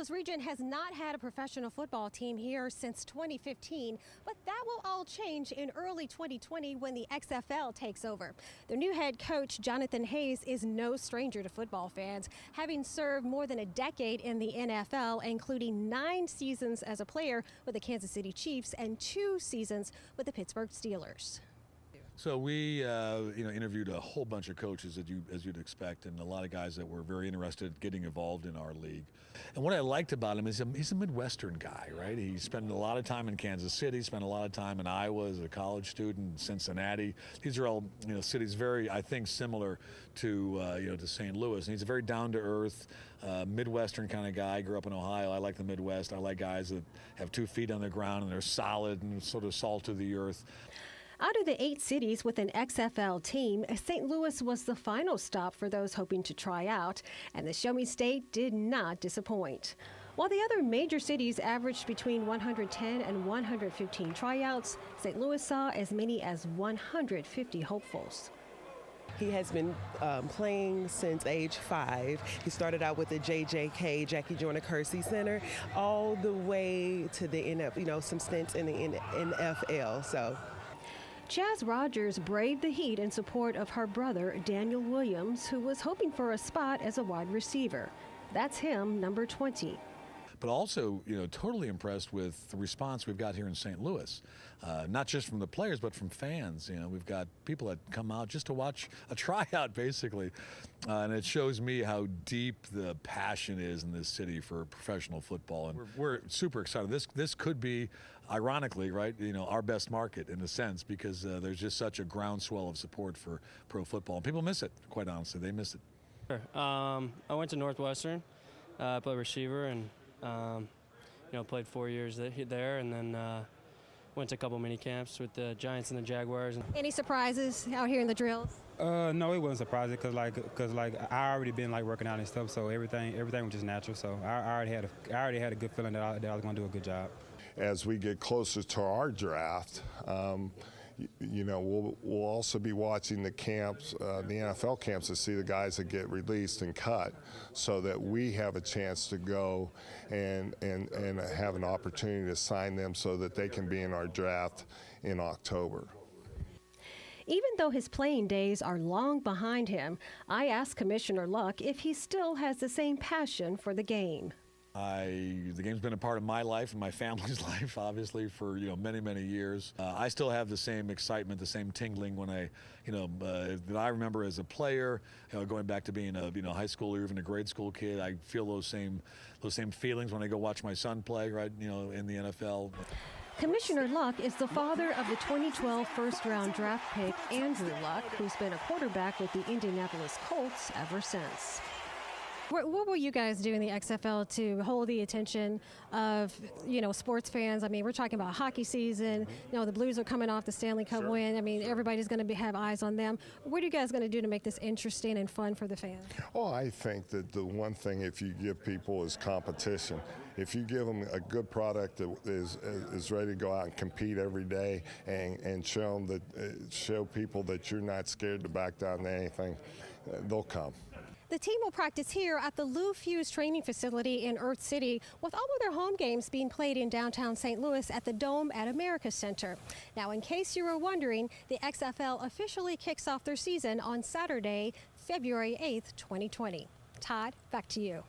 Louis region has not had a professional football team here since 2015, but that will all change in early 2020 when the XFL takes over. Their new head coach, Jonathan Hayes, is no stranger to football fans, having served more than a decade in the NFL, including 9 seasons as a player with the Kansas City Chiefs and 2 seasons with the Pittsburgh Steelers. So we, interviewed a whole bunch of coaches as you'd expect, and a lot of guys that were very interested in getting involved in our league. And what I liked about him is he's a Midwestern guy, right? He spent a lot of time in Kansas City, spent a lot of time in Iowa as a college student, Cincinnati. These are all, cities very, I think, similar to, to St. Louis. And he's a very down-to-earth, Midwestern kind of guy. I grew up in Ohio. I like the Midwest. I like guys that have 2 feet on the ground and they're solid and sort of salt of the earth. Out of the 8 cities with an XFL team, St. Louis was the final stop for those hoping to try out, and the Show Me State did not disappoint. While the other major cities averaged between 110 and 115 tryouts, St. Louis saw as many as 150 hopefuls. He has been playing since age 5. He started out with the JJK, Jackie Joyner Kersey Center, all the way to the NFL, some stints in the NFL. So. Chaz Rogers braved the heat in support of her brother, Daniel Williams, who was hoping for a spot as a wide receiver. That's him, number 20. But also, totally impressed with the response we've got here in St. Louis. Not just from the players, but from fans. We've got people that come out just to watch a tryout, basically. And it shows me how deep the passion is in this city for professional football. And we're super excited. This could be, ironically, right, our best market in a sense, because there's just such a groundswell of support for pro football. And people miss it, quite honestly. They miss it. Sure. I went to Northwestern, played receiver, and played 4 years there, and then went to a couple mini camps with the Giants and the Jaguars. Any surprises out here in the drills? No, it wasn't surprising because I already been working out and stuff, so everything was just natural. So I already had a good feeling that I was going to do a good job. As we get closer to our draft, we'll also be watching the camps, the NFL camps, to see the guys that get released and cut, so that we have a chance to go and have an opportunity to sign them so that they can be in our draft in October. Even though his playing days are long behind him, I asked Commissioner Luck if he still has the same passion for the game. The game's been a part of my life and my family's life, obviously, for many, many years. I still have the same excitement, the same tingling when that I remember as a player, going back to being a high school or even a grade school kid. I feel those same feelings when I go watch my son play, right, in the NFL. Commissioner Luck is the father of the 2012 first-round draft pick, Andrew Luck, who's been a quarterback with the Indianapolis Colts ever since. What will you guys do in the XFL to hold the attention of, sports fans? I mean, we're talking about hockey season. The Blues are coming off the Stanley Cup win. I mean, everybody's going to have eyes on them. What are you guys going to do to make this interesting and fun for the fans? Oh, I think that the one thing, if you give people, is competition. If you give them a good product that is ready to go out and compete every day and show people that you're not scared to back down to anything, they'll come. The team will practice here at the Lou Fuse training facility in Earth City, with all of their home games being played in downtown St. Louis at the Dome at America Center. Now, in case you were wondering, the XFL officially kicks off their season on Saturday, February 8th, 2020. Todd, back to you.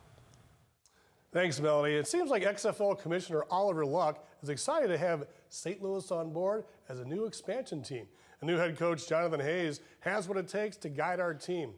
Thanks, Melanie. It seems like XFL Commissioner Oliver Luck is excited to have St. Louis on board as a new expansion team. A new head coach, Jonathan Hayes, has what it takes to guide our team.